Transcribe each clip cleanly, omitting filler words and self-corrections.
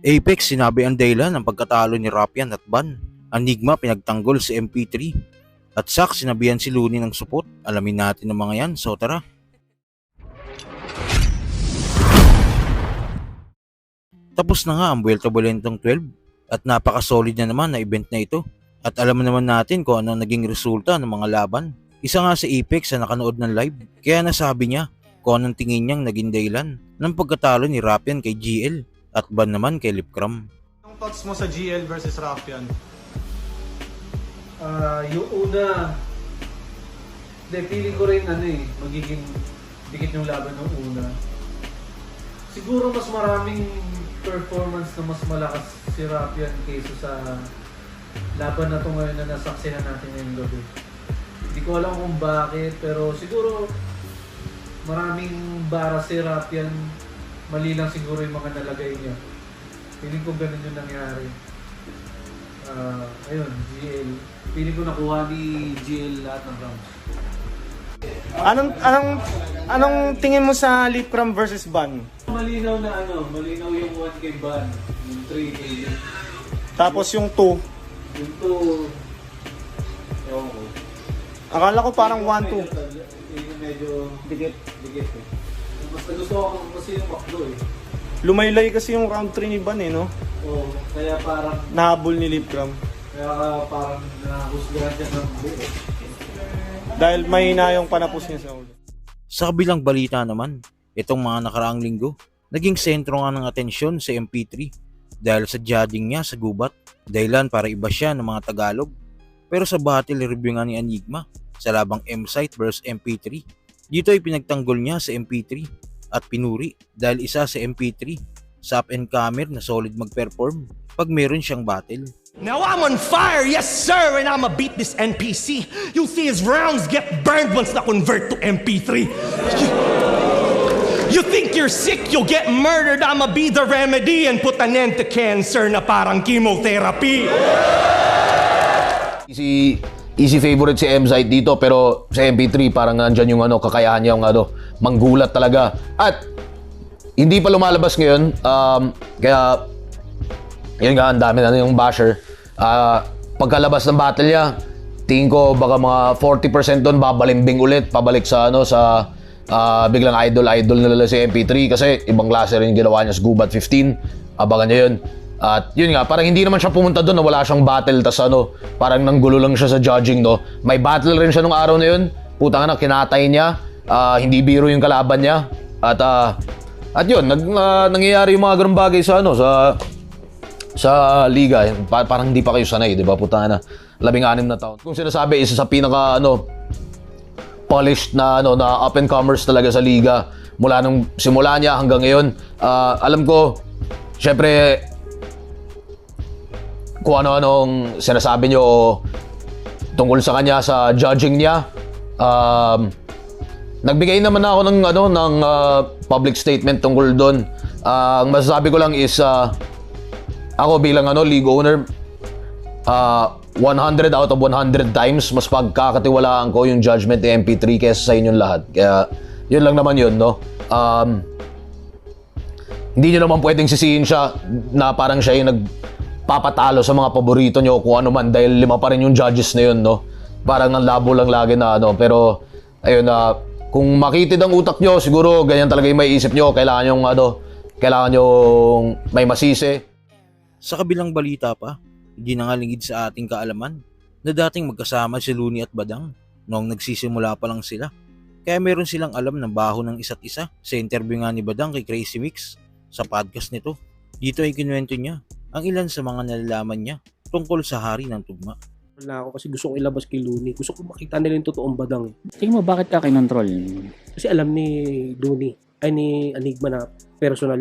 Apex sinabi ang dahilan ng pagkatalo ni Rapian at Ban. Enigma pinagtanggol si MP3. At Sak sinabihan si Looney ng supot. Alamin natin ang mga yan, so tara. Tapos na nga ang Vuelta Bolentong 12 at napaka-solid na naman na event na ito. At alam naman natin kung ano naging resulta ng mga laban. Isa nga si Apex na nakanood ng live, kaya nasabi niya kung anong tingin niyang naging dahilan ng pagkatalo ni Rapian kay GL at Ban naman kay Lipcram. Anong thoughts mo sa GL versus Rapian? Yung una, feeling ko rin magiging dikit yung laban ng una. Siguro mas maraming performance na mas malakas si Rapian kaysa sa laban na ito ngayon na nasaksihan natin ngayong gabi. Hindi ko alam kung bakit, pero siguro maraming bara si Rapian, mali lang siguro yung mga nalagay niya. Feeling ko ganun yung nangyari. Ayun, GL. Feeling ko nakuha ni GL lahat ng rounds. Anong tingin mo sa Lipcram versus Ban? Malinaw yung 1 kay Ban, yung 3 kay Tapos yung 2. yung 2, ewan ko. Akala ko parang 1-2. Yung medyo dikit eh. Mas gusto ko kasi yung Makdo eh. Lumaylay kasi yung round 3 ni Ban no? Oo, kaya parang Nahabol ni Lipcram. parang nahusgahan siya ng buo. Dahil mahina yung panapos niya sa ulo. Sa kabilang balita naman, itong mga nakaraang linggo, naging sentro nga ng atensyon sa MP3 dahil sa judging niya sa gubat, dahilan para iba siya ng mga Tagalog. Pero sa battle review nga ni Enigma sa labang M-Site vs MP3, dito ay pinagtanggol niya sa MP3 at pinuri dahil isa sa MP3 sa up-and-comer na solid mag-perform pag meron siyang battle. Now I'm on fire, yes sir, and I'ma beat this NPC. You'll see his rounds get burned once na convert to MP3. You think you're sick, you'll get murdered. I'ma be the remedy and put an end to cancer na parang chemotherapy. Easy favorite si M-Site dito, pero sa MP3 parang nandyan yung kakayahan niya yung manggulat talaga. At hindi pa lumalabas ngayon, kaya yun nga, ang dami na yung basher. Pagkalabas ng battle niya, tingin ko baka mga 40% doon babalimbing ulit, pabalik sa biglang idol nila si MP3 kasi ibang klase rin yung ginawa niya sa Gubat 15. Abangan niya yun. At yun nga, parang hindi naman siya pumunta doon na wala siyang battle, tas parang nanggulo lang siya sa judging, no? May battle rin siya nung araw na yun. Putang na, kinatay niya. Hindi biro yung kalaban niya. At yun, nangyayari yung mga ganung bagay sa liga. Parang hindi pa kayo sanay, di ba? Putang na, 16 na taon. Kung sinasabi, isa sa pinaka polished na up-and-comers talaga sa liga mula nung simula niya hanggang ngayon. Alam ko, syempre, kung ano-anong sinasabi nyo tungkol sa kanya sa judging niya. Nagbigay naman ako ng public statement tungkol doon. Ang masasabi ko lang is ako bilang league owner, 100 out of 100 times mas pagkakatiwalaan ko yung judgment ni MP3 kaysa sa inyong lahat. Kaya yun lang naman yun, no? Hindi nyo naman pwedeng sisihin siya na parang siya yung nagpapatalo sa mga paborito nyo kung ano man, dahil 5 pa rin yung judges na yun, no? Parang ang labo lang lagi na pero ayun, kung makitid ang utak nyo, siguro ganyan talaga yung may isip nyo. Kailangan yung may masisi. Sa kabilang balita pa, hindi na nga lingid sa ating kaalaman na dating magkasama si Looney at Badang noong nagsisimula pa lang sila. Kaya meron silang alam na baho ng isa't isa. Sa interview nga ni Badang kay Crazy Mix sa podcast nito, dito ay kinuwento niya ang ilan sa mga nalalaman niya tungkol sa hari ng tugma. Wala ako kasi gusto kong ilabas kay Looney. Gusto ko makita nila yung totoong Badang. Tingin mo bakit ka kinontrol? Kasi alam ni Looney, ay ni Enigma na personal,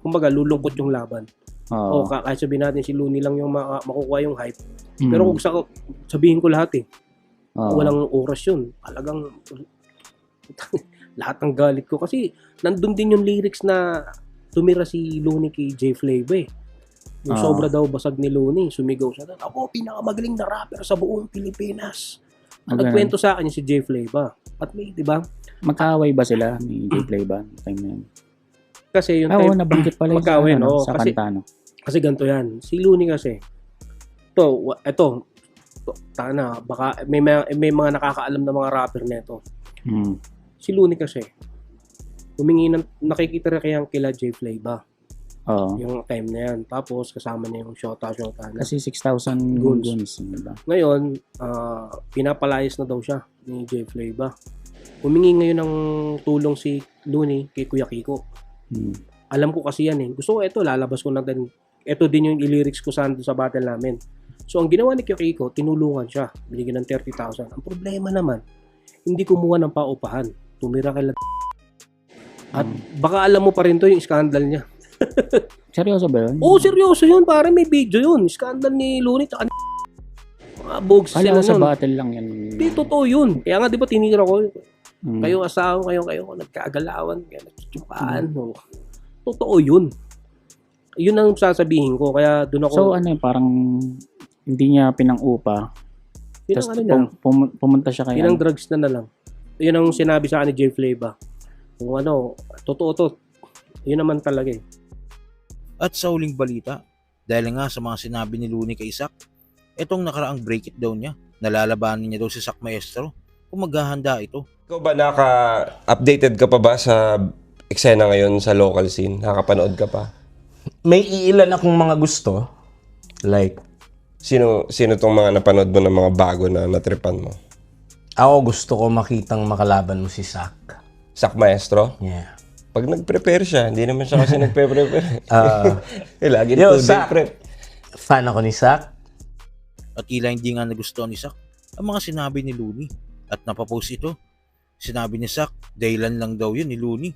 kumbaga lulungkot yung laban. O kahit sabihin natin si Looney lang yung makukuha yung hype. Pero kung sabihin ko lahat walang oras yun. Talagang lahat ng galit ko. Kasi nandun din yung lyrics na tumira si Looney kay J Flavor Yung sobra daw basag ni Looney, sumigaw siya. Ako, pinakamagaling na rapper sa buong Pilipinas. Nagkwento sa akin si J Flavor. At may, di ba? Magkaaway ba sila ni J Flavor? Time na yun. Kasi yung Oo, nabanggit pala yun magkaaway, sa kasi, kanta, no? Kasi ganito yan. Si Looney kasi, ito, baka may mga nakakaalam na mga rapper nito. Si Looney kasi, nakikita rin kaya kila J Flavor. Oo. Yung time na yan. Tapos kasama niya yung shota na. Kasi 6,000 Goons. goons, diba? Ngayon, pinapalayas na daw siya ni J Flavor. Humingi ngayon ng tulong si Looney kay Kuya Kiko. Alam ko kasi yan eh. Gusto ko ito, lalabas ko na din. Ito din yung lyrics ko sa battle namin. So, ang ginawa ni Kuya Kiko, tinulungan siya. Binigyan ng 30,000. Ang problema naman, hindi kumuha ng paupahan. Tumira kay At baka alam mo pa rin to yung scandal niya. Seryoso ba yun? Oo, seryoso yun. Pare, may video yun. Scandal ni Looney tsaka mga bogs Kala ko sila sa nun. battle lang yan. Hindi, totoo yun. Kaya nga, di ba, tinira ko, Mm. kayo asawa, kayo, nagkagalawan, kaya nagchuchukaan. Totoo yun. Yun ang sasabihin ko. Kaya doon ako, So ano yun, parang hindi niya pinang-upa. pinang Tapos ano niya, pumunta siya kay pinang drugs na lang. Yun ang sinabi sa akin ni J Flavor. Kung ano, totoo to. Yun naman talaga eh. At sa huling balita, dahil nga sa mga sinabi ni Looney kay Sak, itong nakaraang break it down niya, nalalabanan niya daw si Sak Maestro kung maghahanda ito. Ikaw ba updated ka pa ba sa eksena ngayon sa local scene? Nakapanood ka pa? May iilan akong mga gusto. Like, Sino tong mga napanood mo ng mga bago na natripan mo? ako gusto ko makitang makalaban mo si Sak. Sak Maestro? Yeah. Pag nag-prepare siya, hindi naman siya kasi nagpe-prepare. Lagi Yo, 2-day Sak. prep. Fan ako ni Sak. At tila hindi nga nagustuhan ni Sak ang mga sinabi ni Looney at napapost ito. Sinabi ni Sak, dahilan lang daw yun ni Looney.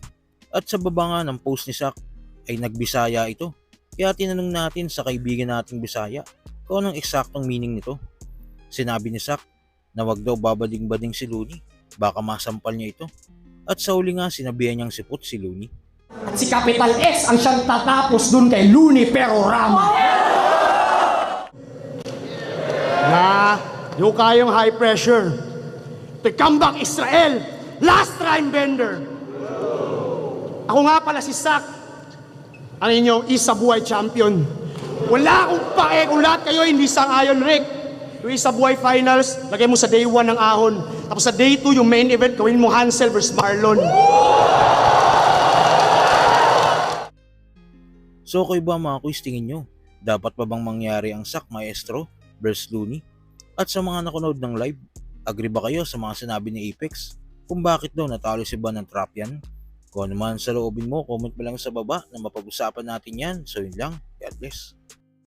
At sa baba nga ng post ni Sak ay nagbisaya ito. Kaya tinanong natin sa kaibigan nating Bisaya kung anong eksaktong meaning nito. Sinabi ni Sak na wag daw babading-bading si Looney, baka masampal niya ito. At sa huli nga sinabihan niyang sipot si Looney. At si Capital S ang siyang tatapos dun kay Looney Perorama. Yung kayong high pressure. The comeback Israel. Last time bender. Ako nga pala si Sak. Ano inyong isa buhay champion. Wala akong pake kung lahat kayo hindi sang-ayon, Rick. Yung isa buhay finals, lagay mo sa day 1 ng ahon. Tapos sa day 2, yung main event, gawin mo Hansel versus Marlon. So kayo ba mga quiz, tingin nyo? Dapat pa bang mangyari ang Sak Maestro versus Looney? At sa mga nakunood ng live, agree ba kayo sa mga sinabi ni Apex? Kung bakit daw natalo si Ban ng trap yan? Kung ano man sa loobin mo, comment mo lang sa baba na mapag-usapan natin yan. So yun lang, God bless.